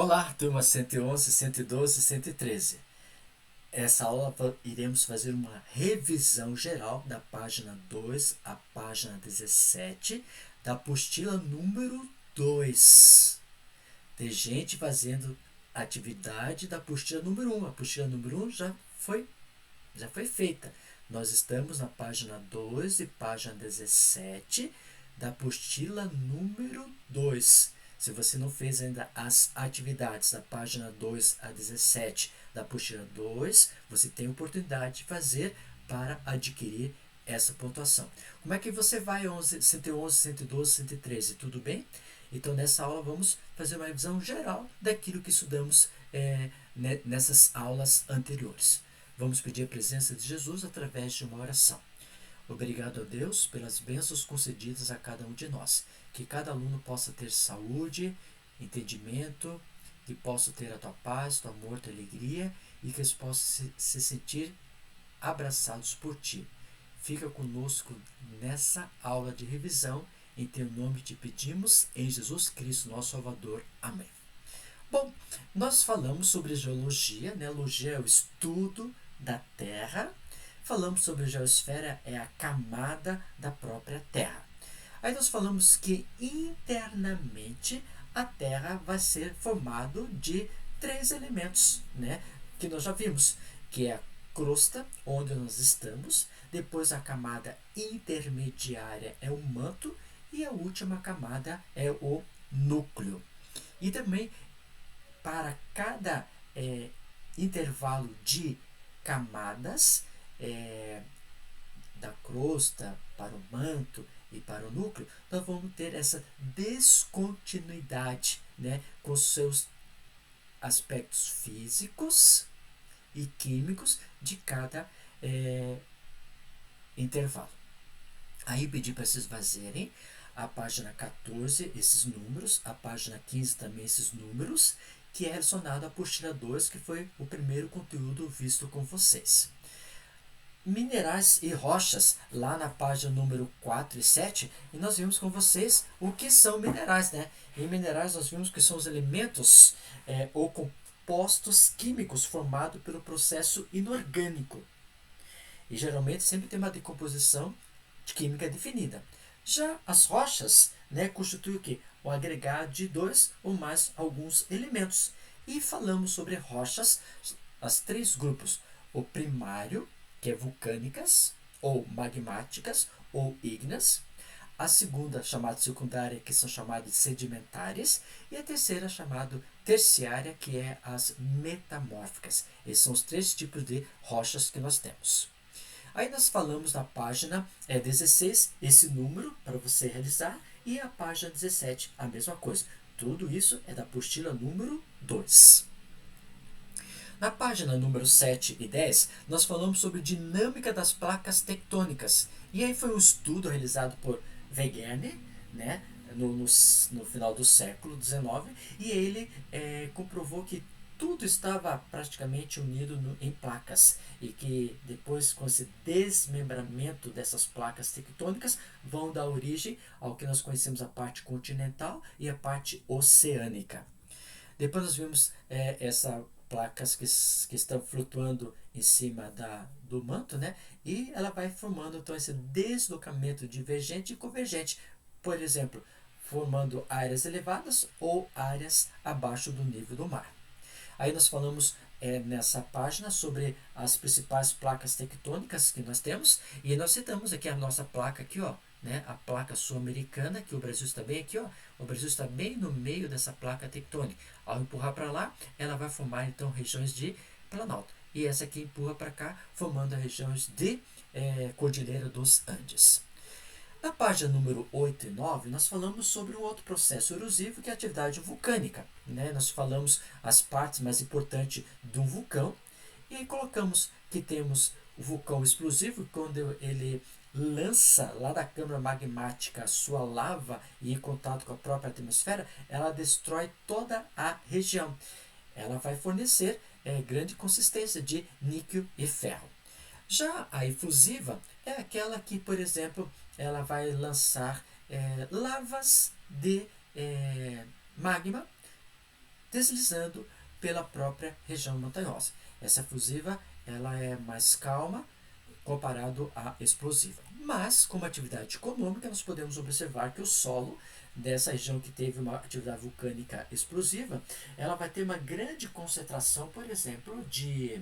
Olá, turma 111, 112, 113. Essa aula iremos fazer uma revisão geral da página 2 à página 17 da apostila número 2. Tem gente fazendo atividade da apostila número 1. A apostila número 1 já foi feita. Nós estamos na página 2 e página 17 da apostila número 2. Se você não fez ainda as atividades da página 2 a 17 da apostila 2, você tem a oportunidade de fazer para adquirir essa pontuação. Como é que você vai 111, 112, 113? Tudo bem? Então, nessa aula, vamos fazer uma revisão geral daquilo que estudamos nessas aulas anteriores. Vamos pedir a presença de Jesus através de uma oração. Obrigado a Deus pelas bênçãos concedidas a cada um de nós. Que cada aluno possa ter saúde, entendimento, que possa ter a tua paz, teu amor, tua alegria e que eles possam se sentir abraçados por ti. Fica conosco nessa aula de revisão. Em teu nome te pedimos, em Jesus Cristo, nosso Salvador. Amém. Bom, nós falamos sobre geologia, né? Geologia é o estudo da Terra. Falamos sobre a geosfera, é a camada da própria Terra. Aí nós falamos que internamente a Terra vai ser formado de 3 elementos, né? Que nós já vimos, que é a crosta, onde nós estamos, depois a camada intermediária é o manto e a última camada é o núcleo. E também, para cada intervalo de camadas, da crosta para o manto e para o núcleo, nós vamos ter essa descontinuidade, né, com seus aspectos físicos e químicos de cada intervalo. Aí pedi para vocês fazerem a página 14, esses números, a página 15 também esses números, que é relacionado à apostila 2, que foi o primeiro conteúdo visto com vocês. Minerais e rochas, lá na página número 4 e 7, e nós vimos com vocês o que são minerais, né? Em minerais nós vimos que são os elementos ou compostos químicos formados pelo processo inorgânico. E geralmente sempre tem uma decomposição química definida. Já as rochas, né, constituem o quê? O agregado de 2 ou mais alguns elementos. E falamos sobre rochas, as 3 grupos. O primário, que é vulcânicas, ou magmáticas, ou ígneas. A segunda, chamada secundária, que são chamadas de sedimentares. E a terceira, chamada terciária, que é as metamórficas. Esses são os 3 tipos de rochas que nós temos. Aí nós falamos na página 16, esse número para você realizar, e a página 17, a mesma coisa. Tudo isso é da apostila número 2. Na página número 7 e 10, nós falamos sobre dinâmica das placas tectônicas. E aí foi um estudo realizado por Wegener, né, no final do século XIX, e ele comprovou que tudo estava praticamente unido em placas e que depois, com esse desmembramento dessas placas tectônicas, vão dar origem ao que nós conhecemos a parte continental e a parte oceânica. Depois nós vimos essas placas que estão flutuando em cima do manto, né? E ela vai formando então esse deslocamento divergente e convergente. Por exemplo, formando áreas elevadas ou áreas abaixo do nível do mar. Aí nós falamos nessa página sobre as principais placas tectônicas que nós temos. E nós citamos aqui a nossa placa aqui, ó, né, a placa sul-americana, que o Brasil está bem aqui, ó. O Brasil está bem no meio dessa placa tectônica. Ao empurrar para lá, ela vai formar então regiões de planalto. E essa aqui empurra para cá, formando as regiões de Cordilheira dos Andes. Na página número 8 e 9, nós falamos sobre um outro processo erosivo, que é a atividade vulcânica, né? Nós falamos as partes mais importantes de um vulcão, e aí colocamos que temos o vulcão explosivo, quando ele lança lá da câmara magmática a sua lava e em contato com a própria atmosfera, ela destrói toda a região. Ela vai fornecer grande consistência de níquel e ferro. Já a efusiva é aquela que, por exemplo, ela vai lançar lavas de magma deslizando pela própria região montanhosa. Essa efusiva ela é mais calma comparado à explosiva. Mas, como atividade econômica, nós podemos observar que o solo dessa região que teve uma atividade vulcânica explosiva, ela vai ter uma grande concentração, por exemplo, de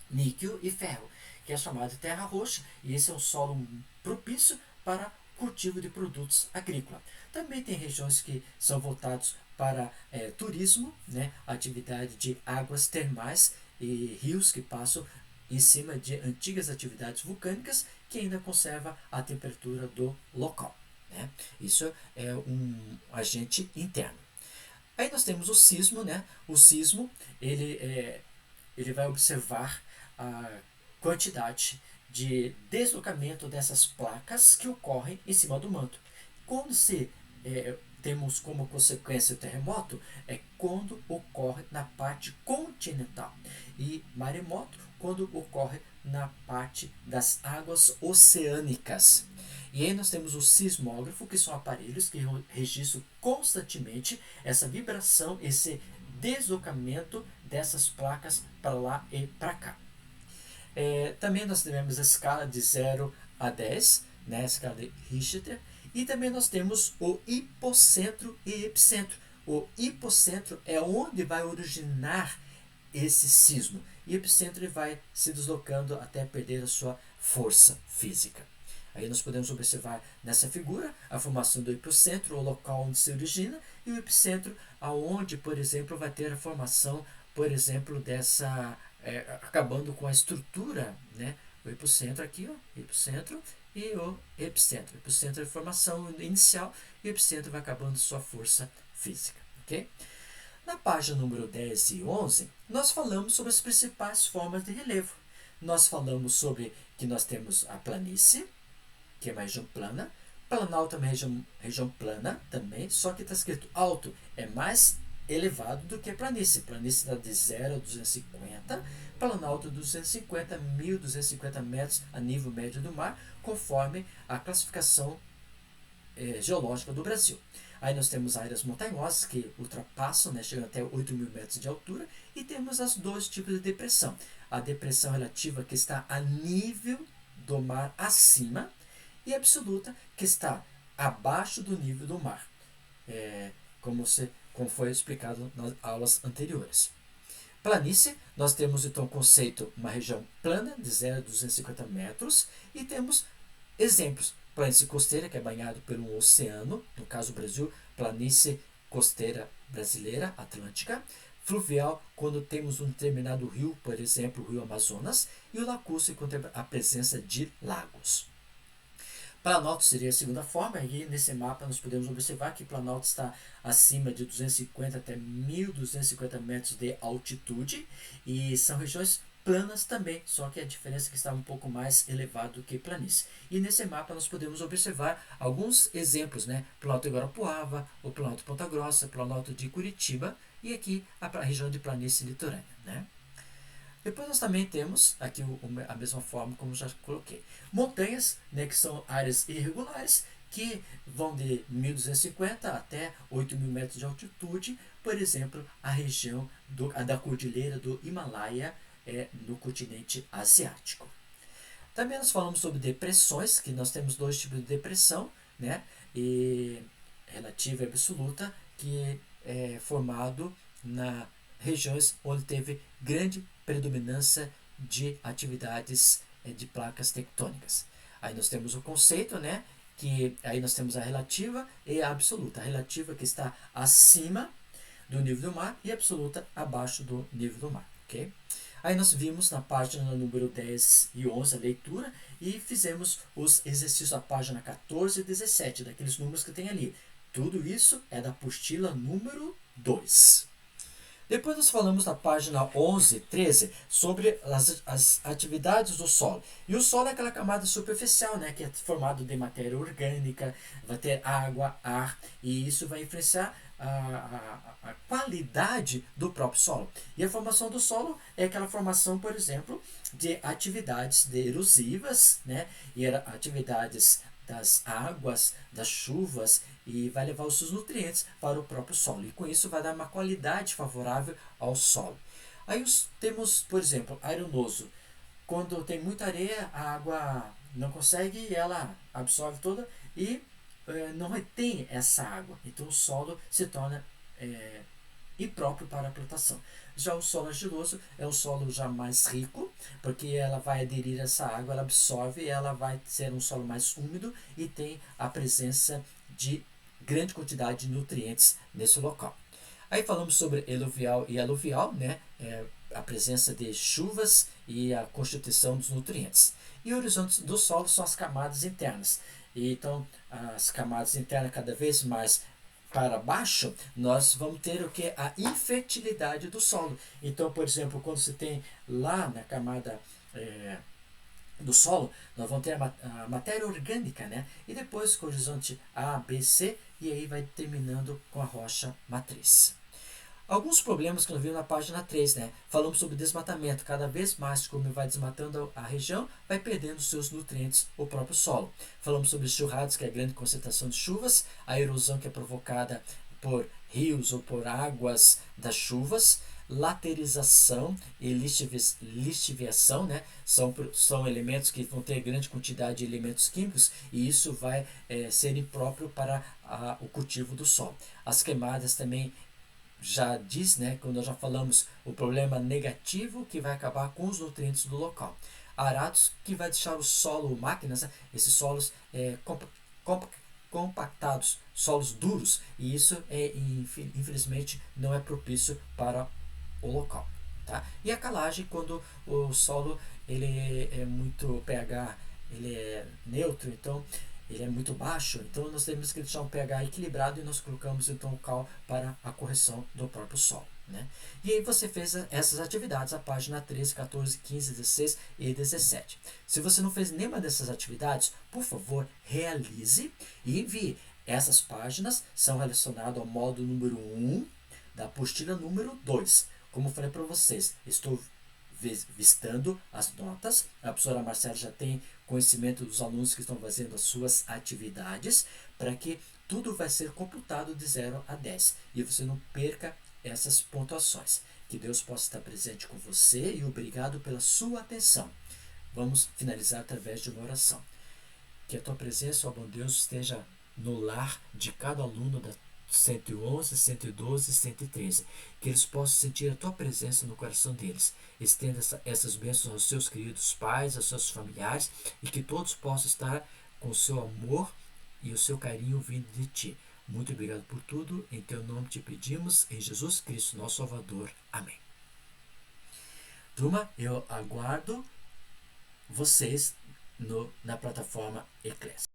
níquel e ferro, que é chamado de terra roxa, e esse é um solo propício para cultivo de produtos agrícolas. Também tem regiões que são voltadas para turismo, né, atividade de águas termais e rios que passam em cima de antigas atividades vulcânicas que ainda conserva a temperatura do local. Né? Isso é um agente interno. Aí nós temos o sismo, né? O sismo ele vai observar a quantidade de deslocamento dessas placas que ocorrem em cima do manto. Quando temos como consequência o terremoto, é quando ocorre na parte continental. E maremoto, quando ocorre na parte das águas oceânicas. E aí nós temos o sismógrafo, que são aparelhos que registram constantemente essa vibração, esse deslocamento dessas placas para lá e para cá. Também nós temos a escala de 0 a 10, né, a escala de Richter, e também nós temos o hipocentro e epicentro. O hipocentro é onde vai originar esse sismo, e o epicentro ele vai se deslocando até perder a sua força física. Aí nós podemos observar nessa figura a formação do hipocentro, o local onde se origina, e o epicentro, aonde, por exemplo, vai ter a formação, por exemplo, dessa acabando com a estrutura, né? O hipocentro aqui, ó, hipocentro e o epicentro. O epicentro é a formação inicial e o epicentro vai acabando sua força física, ok? Na página número 10 e 11, nós falamos sobre as principais formas de relevo. Nós falamos sobre que nós temos a planície, que é uma região plana. Planalto é uma região plana também, só que está escrito alto, é mais elevado do que a planície. Planície está de 0 a 250, planalto 250 a 1.250 metros a nível médio do mar, conforme a classificação geológica do Brasil. Aí nós temos áreas montanhosas que ultrapassam, né, chegam até 8.000 metros de altura, e temos os dois tipos de depressão. A depressão relativa, que está a nível do mar acima, e absoluta, que está abaixo do nível do mar, como foi explicado nas aulas anteriores. Planície, nós temos então o conceito, uma região plana de 0 a 250 metros, e temos exemplos. Planície costeira, que é banhado por um oceano, no caso do Brasil, planície costeira brasileira, atlântica. Fluvial, quando temos um determinado rio, por exemplo, o rio Amazonas, e o lacustre, quando tem a presença de lagos. Planalto seria a segunda forma, e nesse mapa nós podemos observar que Planalto está acima de 250 até 1.250 metros de altitude, e são regiões planas também, só que a diferença é que está um pouco mais elevado do que planície. E nesse mapa nós podemos observar alguns exemplos, né? Planalto de Guarapuava, o Planalto de Ponta Grossa, Planalto de Curitiba, e aqui a região de planície litorânea, né? Depois nós também temos aqui a mesma forma como já coloquei. Montanhas, né, que são áreas irregulares, que vão de 1.250 até 8.000 metros de altitude, por exemplo, a região da cordilheira do Himalaia, no continente asiático. Também nós falamos sobre depressões, que nós temos dois tipos de depressão, né, e relativa e absoluta, que é formado nas regiões onde teve grande predominância de atividades de placas tectônicas. Aí nós temos o conceito, né, que aí nós temos a relativa e a absoluta. A relativa que está acima do nível do mar e a absoluta abaixo do nível do mar, ok? Aí nós vimos na página número 10 e 11 a leitura e fizemos os exercícios da página 14 e 17, daqueles números que tem ali. Tudo isso é da apostila número 2. Depois nós falamos na página 11 e 13 sobre as atividades do solo. E o solo é aquela camada superficial, né, que é formado de matéria orgânica, vai ter água, ar, e isso vai influenciar a qualidade do próprio solo. E a formação do solo é aquela formação, por exemplo, de atividades erosivas, né, e atividades das águas, das chuvas, e vai levar os seus nutrientes para o próprio solo. E com isso vai dar uma qualidade favorável ao solo. Aí temos, por exemplo, arenoso. Quando tem muita areia, a água não consegue, ela absorve toda e não retém essa água. Então o solo se torna impróprio para a plantação. Já o solo argiloso é um solo já mais rico, porque ela vai aderir a essa água, ela absorve, ela vai ser um solo mais úmido e tem a presença de grande quantidade de nutrientes nesse local. Aí falamos sobre eluvial e aluvial, né? A presença de chuvas e a constituição dos nutrientes. E horizontes do solo são as camadas internas. E então, as camadas internas cada vez mais para baixo, nós vamos ter o que? A infertilidade do solo. Então, por exemplo, quando você tem lá na camada do solo, nós vamos ter a matéria orgânica, né? E depois com o horizonte A, B, C, e aí vai terminando com a rocha matriz. Alguns problemas que nós vimos na página 3, né? Falamos sobre desmatamento. Cada vez mais, como vai desmatando a região, vai perdendo seus nutrientes o próprio solo. Falamos sobre churrados, que é a grande concentração de chuvas, a erosão que é provocada por rios ou por águas das chuvas, laterização e lixiviação, né? São elementos que vão ter grande quantidade de elementos químicos e isso vai ser impróprio para o cultivo do solo. As queimadas também já diz, né, quando nós já falamos, o problema negativo que vai acabar com os nutrientes do local. Arados, que vai deixar o solo, máquinas, né, esses solos compactados, solos duros, e isso infelizmente não é propício para o local. Tá? E a calagem, quando o solo ele é muito pH, ele é neutro, então ele é muito baixo, então nós temos que deixar um pH equilibrado e nós colocamos então o cal para a correção do próprio solo. Né? E aí você fez essas atividades, a página 13, 14, 15, 16 e 17. Se você não fez nenhuma dessas atividades, por favor, realize e envie. Essas páginas são relacionadas ao módulo número 1 da apostila número 2. Como eu falei para vocês, estou vistando as notas. A professora Marcela já tem conhecimento dos alunos que estão fazendo as suas atividades, para que tudo vai ser computado de 0 a 10 e você não perca essas pontuações. Que Deus possa estar presente com você e obrigado pela sua atenção. Vamos finalizar através de uma oração. Que a tua presença, ó bom Deus, esteja no lar de cada aluno da 111, 112 e 113. Que eles possam sentir a tua presença no coração deles. Estenda essas bênçãos aos seus queridos pais, aos seus familiares, e que todos possam estar com o seu amor e o seu carinho vindo de ti. Muito obrigado por tudo. Em teu nome te pedimos, em Jesus Cristo, nosso Salvador. Amém. Turma, eu aguardo vocês na plataforma Eclésia.